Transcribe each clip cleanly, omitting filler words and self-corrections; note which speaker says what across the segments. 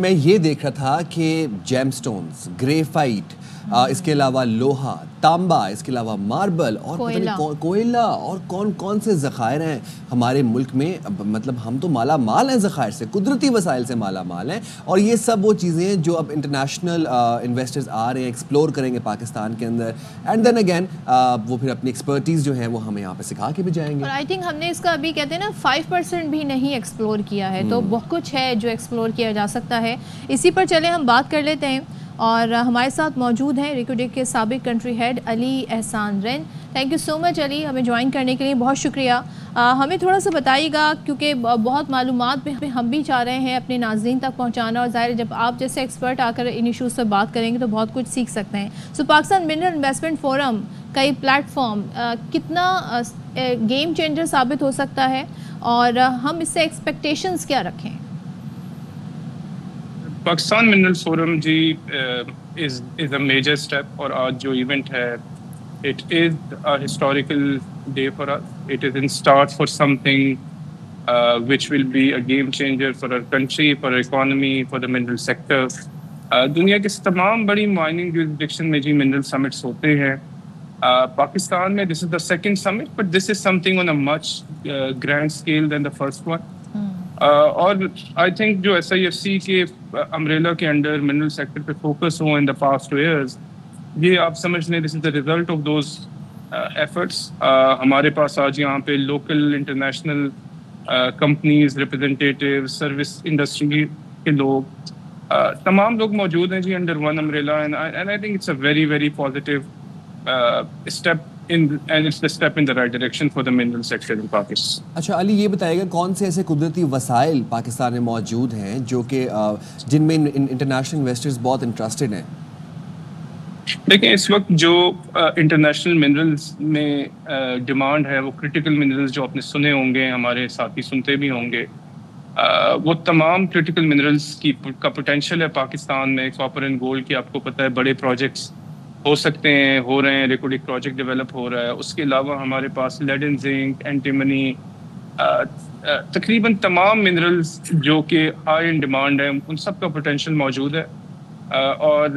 Speaker 1: میں یہ دیکھ رہا تھا کہ جیم سٹونز، گریفائٹ، اس کے علاوہ لوہا، تانبا، اس کے علاوہ ماربل اور کوئلہ اور کون کون سے ذخائر ہیں ہمارے ملک میں. مطلب ہم تو مالا مال ہیں ذخائر سے، قدرتی وسائل سے مالا مال ہیں، اور یہ سب وہ چیزیں ہیں جو اب انٹرنیشنل انویسٹرز آ رہے ہیں، ایکسپلور کریں گے پاکستان کے اندر، اینڈ دین اگین وہ پھر اپنی ایکسپرٹیز جو ہیں وہ ہمیں یہاں پہ سکھا کے بھی جائیں گے.
Speaker 2: اور آئی تھنک ہم نے اس کا ابھی کہتے ہیں نا 5% بھی نہیں ایکسپلور کیا ہے، تو بہت کچھ ہے جو ایکسپلور کیا جا سکتا ہے. اسی پر چلے ہم بات کر لیتے ہیں، اور ہمارے ساتھ موجود ہیں ریکوڈیک کے سابق country head Ali Ahsan Rind. Thank you so much Ali, ہمیں جوائن کرنے کے لیے بہت شکریہ. ہمیں تھوڑا سا بتائیے گا، کیونکہ بہت معلومات ہم بھی چاہ رہے ہیں اپنے ناظرین تک پہنچانا، اور ظاہر جب آپ جیسے ایکسپرٹ آ کر ان ایشوز سے بات کریں گے تو بہت کچھ سیکھ سکتے ہیں. سو پاکستان منرل انویسٹمنٹ فورم کا یہ پلیٹ فارم کتنا گیم چینجر ثابت ہو سکتا ہے، اور ہم اس سے ایکسپیکٹیشنز کیا رکھیں؟
Speaker 3: پاکستان منرل فورم جی از اے میجر اسٹیپ، اور آج جو ایونٹ ہے it is a historical day for us. It is in start for something which will be a game changer for our country, for our economy, for the mineral sector. دنیا کے تمام بڑی mining jurisdiction میں جی mineral summits ہوتے ہیں. پاکستان میں this is the second summit, but this is something on a much grand scale than the first one. اور I think جو SIFC کے امبریلا کے انڈر منرل سیکٹر پہ فوکس ہو ان دا پاسٹ ایئرز، یہ آپ سمجھ لیں this is the result of those efforts. ہمارے پاس آج یہاں پہ local international companies, representative, service industry کے لوگ، تمام لوگ موجود ہیں جی under one umbrella, and I think it's a very very positive step and it's the step in the right direction for the mineral sector in Pakistan.
Speaker 1: اچھا علی، یہ بتائیے گا کون سے ایسے قدرتی وسائل پاکستان میں موجود ہیں جو کہ جن میں انٹرنیشنل انویسٹرز بہت انٹرسٹڈ ہیں؟
Speaker 3: دیکھیں اس وقت جو انٹرنیشنل منرلز میں ڈیمانڈ ہے، وہ کرٹیکل منرلز جو آپ نے سنے ہوں گے، ہمارے ساتھی سنتے بھی ہوں گے، وہ تمام کرٹیکل منرلز کا پوٹینشیل ہے پاکستان میں. کاپر اینڈ گولڈ کی آپ کو پتہ ہے بڑے پروجیکٹس ہو سکتے ہیں، ہو رہے ہیں، ریکوڈک پروجیکٹ ڈیولپ ہو رہا ہے. اس کے علاوہ ہمارے پاس لیڈ اینڈ زنک، اینٹیمنی، تقریباً تمام منرلز جو کہ ہائی ان ڈیمانڈ ہیں، ان سب کا پوٹینشیل موجود ہے. اور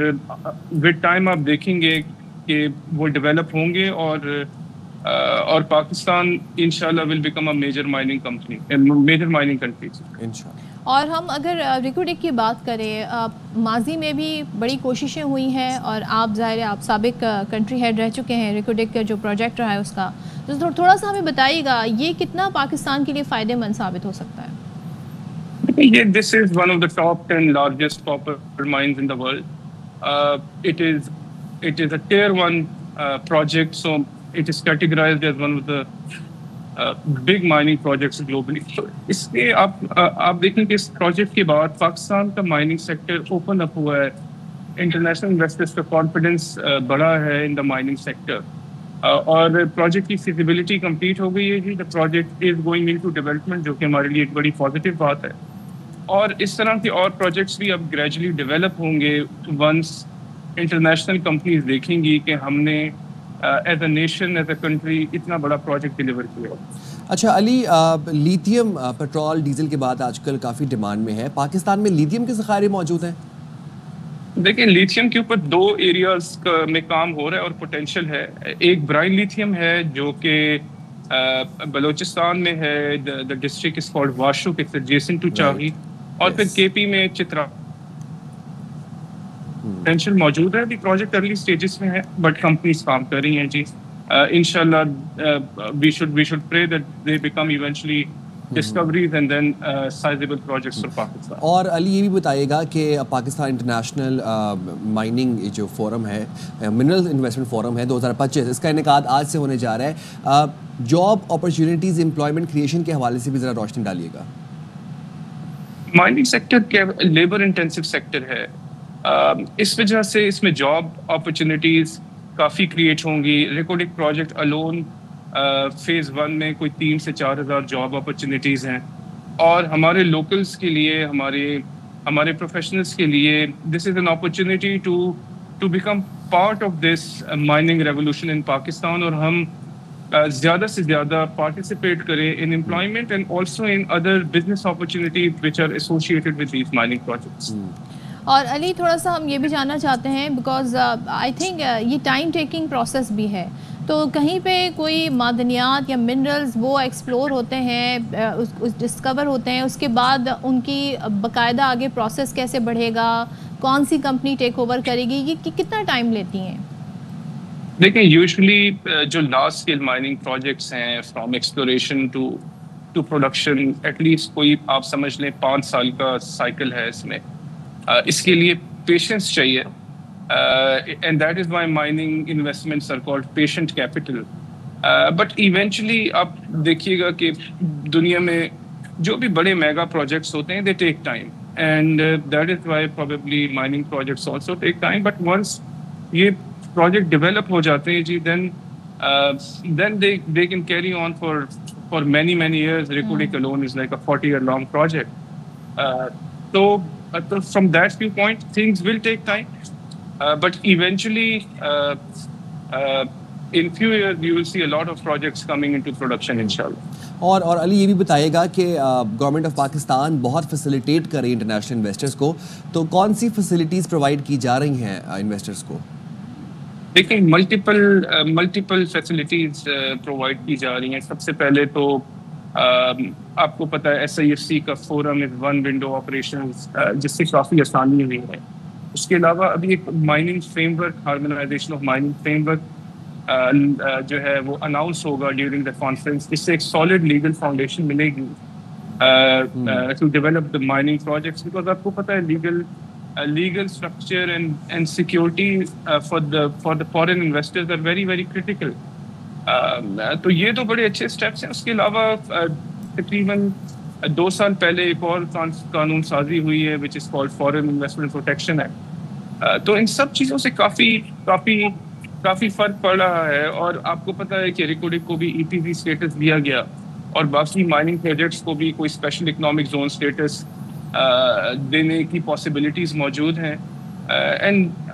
Speaker 3: ود ٹائم آپ دیکھیں گے کہ وہ ڈیولپ ہوں گے، اور پاکستان انشاءاللہ will become a major mining company, major mining country انشاءاللہ.
Speaker 2: اور ہم اگر ریکوڈک کی بات کریں، ماضی میں بھی بڑی کوششیں ہوئی ہیں، اور آپ ظاہر ہے آپ سابق کنٹری ہیڈ رہ چکے ہیں، ریکوڈک کا جو پروجیکٹ رہا ہے اس کا، تو تھوڑا سا ہمیں بتائیے گا یہ کتنا پاکستان کے لیے فائدہ مند ثابت ہو سکتا ہے؟
Speaker 3: This is one of the top 10 largest copper mines in the world. It is a tier 1 project, so it is categorized as one of the big mining projects globally. اس کے آپ دیکھیں کہ اس پروجیکٹ کے بعد پاکستان کا مائننگ سیکٹر اوپن اپ ہوا ہے، international investors کا کانفیڈنس بڑا ہے ان دا مائننگ سیکٹر، اور پروجیکٹ کی فیزیبلٹی کمپلیٹ ہو گئی ہے جی. The project is going into development, جو کہ ہمارے لیے ایک بڑی پازیٹیو بات ہے. اور اس طرح کے اور پروجیکٹس بھی اب گریجولی ڈیولپ ہوں گے ونس انٹرنیشنل کمپنیز دیکھیں گی کہ ہم نے as a nation, as a country اتنا بڑا پروجیکٹ ڈیلیور کیا.
Speaker 1: اچھا علی، لیتھیم پیٹرول ڈیزل کے بعد آج کل کافی ڈیمانڈ میں ہے، پاکستان میں لیتھیم کے ذخائر موجود ہیں؟
Speaker 3: دیکھیں لیتھیم کے اوپر 2 ایریاز میں کام ہو رہا ہے اور پوٹینشیل ہے. ایک برائن لیتھیم ہے جو کہ بلوچستان میں ہے، the district is called Washuk, it's adjacent to Chagai. اور پھر KP میں چترا پوٹینشیل موجود ہے. ابھی پروجیکٹ ارلی سٹیجز میں ہے، بٹ کمپنیز کام کر رہی ہیں جی. انشاءاللہ we should pray that they become eventually discoveries and then sizeable projects for Pakistan.
Speaker 1: اور علی یہ بھی بتائیے گا کہ پاکستان انٹرنیشنل مائننگ جو فورم ہے، منرل انویسٹمنٹ فورم ہے 2025، اس کا انعقاد آج سے ہونے جا رہا ہے. جاب اپرچونیٹیز، امپلائمنٹ کریشن کے حوالے سے بھی ذرا روشنی ڈالیے گا.
Speaker 3: Mining sector labour intensive sector ہے، اس وجہ سے اس میں جاب اپرچونیٹیز کافی کریٹ ہوں گی. ریکوڈک پروجیکٹ الون فیز 1 میں کوئی 3 سے 4 ہزار جاب اپرچونیٹیز ہیں. اور ہمارے لوکلس کے لیے، ہمارے پروفیشنلس کے لیے this is an opportunity to become part of this mining revolution in Pakistan. اور ہم زیادہ سے زیادہ پارٹیسپیٹ کریں in employment and also in other business opportunities which are associated with these mining projects.
Speaker 2: اور علی تھوڑا سا ہم یہ بھی جاننا چاہتے ہیں بیکاز آئی تھنک یہ ٹائم ٹیکنگ پروسیس بھی ہے, تو کہیں پہ کوئی معدنیات یا منرلز وہ ایکسپلور ہوتے ہیں, ڈسکور ہوتے ہیں, اس کے بعد ان کی باقاعدہ آگے پروسیس کیسے بڑھے گا, کون سی کمپنی ٹیک اوور کرے گی, یہ کتنا ٹائم لیتی ہیں؟
Speaker 3: دیکھیں یوزلی جو لارج اسکیل مائننگ پروجیکٹس ہیں from exploration to production at least کوئی آپ سمجھ لیں 5 سال کا سائیکل ہے اس میں. اس کے لیے پیشنس چاہیے and that is why mining investments are called patient capital. But eventually آپ دیکھیے گا کہ دنیا میں جو بھی بڑے میگا پروجیکٹس ہوتے ہیں they take time and that is why probably mining projects also take time. But once یہ پروجیکٹ ڈیولپ ہو جاتے ہیں جی دین they can carry on for many years. Reko Diq alone is like a 40-year long project. So from that viewpoint things will take time, but eventually in few years you will see a lot of projects coming into production inshallah.
Speaker 1: اور علی یہ بھی بتائیے گا کہ government of Pakistan بہت facilitate کر رہی ہے انٹرنیشنل انویسٹرز کو, تو کون سی فیسلٹیز پرووائڈ کی جا رہی ہیں انویسٹرز کو؟
Speaker 3: دیکھیں ملٹیپل فیسلٹیز پرووائڈ کی جا رہی ہیں. سب سے پہلے تو آپ کو پتہ ہے SIFC کا forum is one window operations جس سے کافی آسانی ہوئی ہے. اس کے علاوہ ابھی ایک mining frame work, harmonisation of mining frame work جو ہے وہ اناؤنس ہوگا ڈیورنگ دا کانفرنس, جس سے ایک سالڈ لیگل فاؤنڈیشن ملے گی to develop the mining projects. Because آپ کو پتہ ہے legal structure and security for the foreign investors are very critical. تو یہ تو بڑے اچھے اسٹیپس ہیں. اس کے علاوہ تقریباً 2 سال پہلے ایک اور قانون سازی ہوئی ہے which is called Foreign Investment Protection Act. تو ان سب چیزوں سے کافی فرق پڑ رہا ہے. اور آپ کو پتہ ہے کہ ریکو ڈک کو بھی EPZ اسٹیٹس دیا گیا اور باقی مائننگ پروجیکٹس کو بھی کوئی اسپیشل اکنامک زون اسٹیٹس دینے کی پاسبلٹیز موجود ہیں.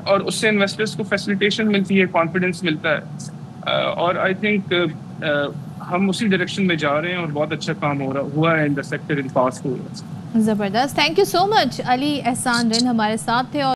Speaker 3: اور اس سے انویسٹرس کو فیسیلیٹیشن ملتی ہے, کانفیڈنس ملتا ہے. اور آئی تھنک ہم اسی ڈائریکشن میں جا رہے ہیں اور بہت اچھا کام ہوا ہے in the sector in past 2 years.
Speaker 2: زبردست. Thank you so much Ali Ahsan Rind ہمارے ساتھ تھے.